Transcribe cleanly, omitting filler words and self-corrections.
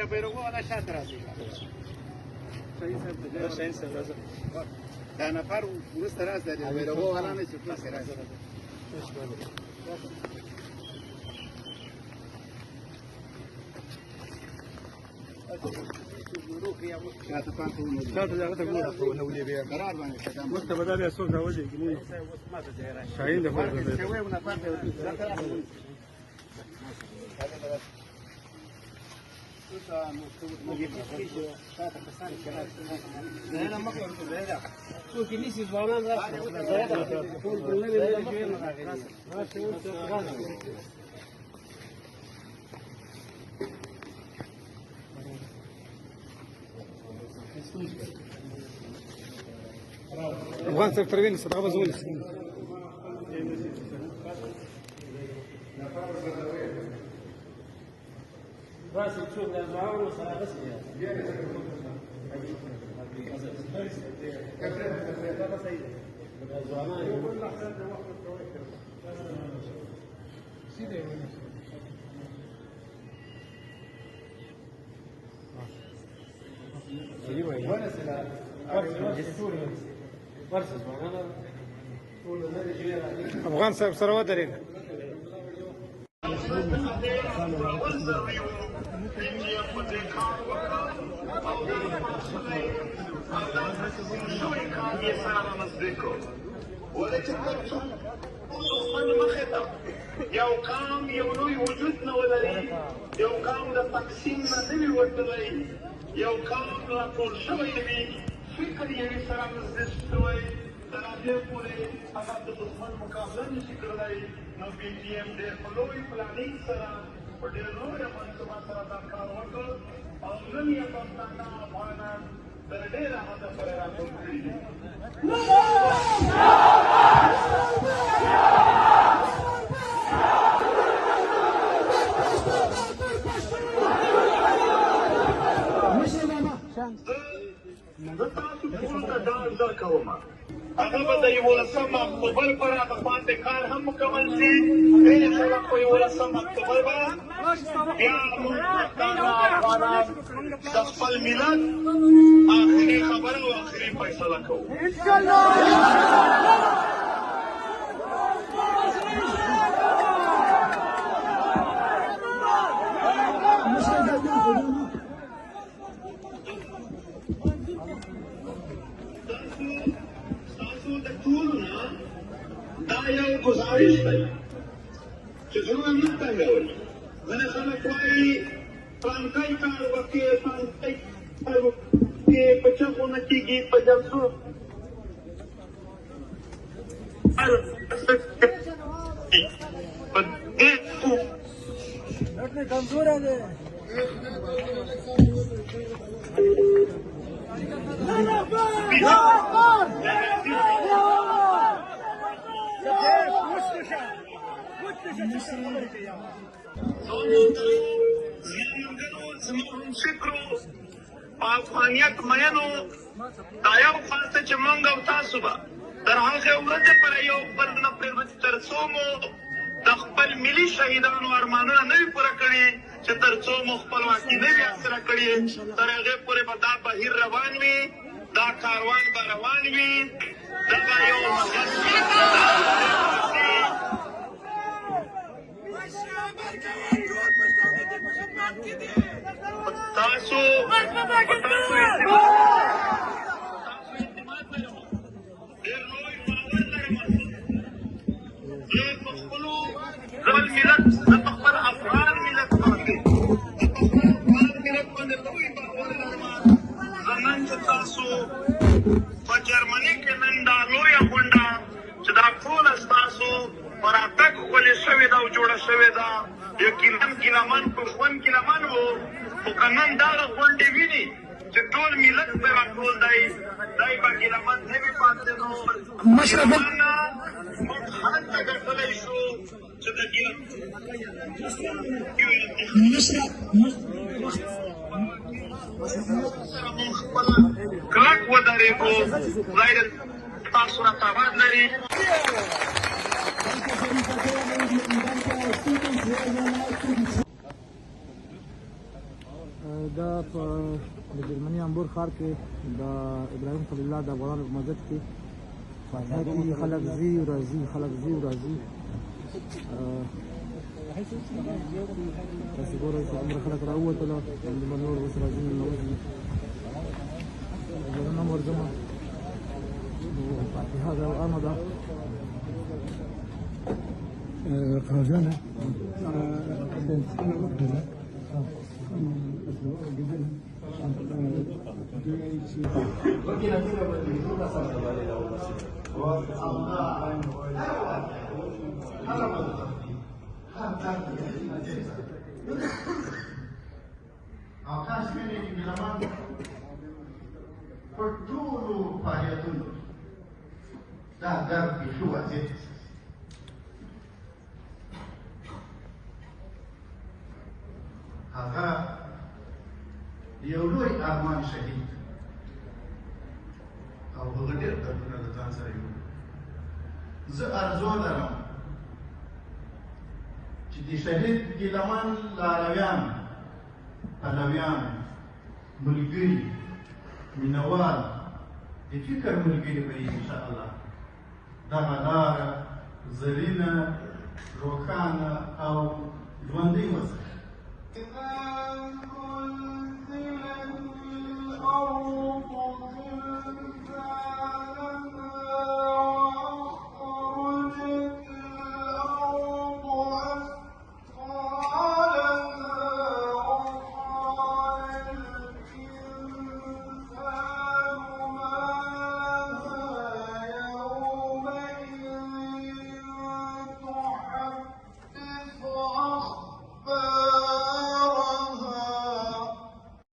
بیرغونه شاته راځي دا نفر وروسته راځي د بیرغو والا نه چې پاسې راځي شاته دغه ته ګوره نه ولې بیا قرار باندې وخت به دا څوک راوځي شاهین د فرض ده افغان سکتر وین صدقه بزول راسي تشوف الأزهار وصار بس افغان سره ودرېږه یو قام یو لوی وجود نه ولري یو قام د تقسیم نه نه وي وتلی یو قام راټول شوی وي فکر یې سره مزدش شوی تر هغې پورې هغه د دښمن مقابله نشي کړلی نو پي ټي ایم ډېر په لوی پلانینګ سره په ډېر لویه منصوبه سره دا کار وکړ او نن یې پښتانه افغانان تر ډېره حده پورې راټول کړي دي زه تاسو ټولو ته دا عرضه کوم هغه به د 11 اکتوبر پر هغه باندې کار هم مکمل شي انشاءالله په 11 اکتوبر به بیا موږ پښتانه افغانان د خپل ملت آخري خبره او آخري فیصله کوو دا یو گزارش دی چې زړونه نه تنګوي ځینې خلک وایي فلانکی کار وکړې فلانکی کار وکړې په چغو نه کېږي په جلسو په دې کمزوره دی افغانیت مینو دا یو خاصه چې موږ او تاسو به تر هغې ورځې پورې یو بل نه پرېږدو تر څو مو د خپل ملي شهیدانو ارمانونه نه وي پوره کړي چې تر څو مو خپلواکي نه وي حاصله کړې تر هغې پورې به دا بهیر روان وي دا کاروان به روان وي دا به یو مقصد تاسو اعتماد لرم ډېر لوی باور لرم زه په خپلو خپل ملت زه په خپل افغان ملت باندې لوی باور لرم زه نن چې تاسو په جرمني کې نن دا لویه غونډه چې دا ټوله ستاسو په راتګ ښکلې شوې ده او جوړه شوې ده یقینا ګیلهمن په ژوند ګیلهمن و خو که نن دغه غونډې ویني چې ټول ملت پرې راټول دی دی به ګیلهمن نه وي پاتې نو ګیلهمن نه موږ هلته ګټلی شو چې د سره موږ خپله کلک ودرېږو خدای دې تاسو راته آباد لري دا په د جرمني امبور ښار کې د ابراهیم خلیل الله د افغانانو په مدد کې فاتحه خلک ځي راځي تاسو ګورئ چې عمره خلک راووتله همدومره نور اوس راځي ننوځي زه نن هم ورځم نو فاتحه ده عامه ده قاجانه اوقاش منې چې مهربان په ټولو فعالیتونو دا درد بیخي واضح هغه یو لوی ارمان شهید او هغه ډېر دردونه د ځان سره یو زه ارزو لرم چې د شهید ګیلمان لارویان پلویان ملګري مینوال د فکر ملګري به یې انشاءالله دغه لاره زرینه روښانه او ژوندۍ وساتي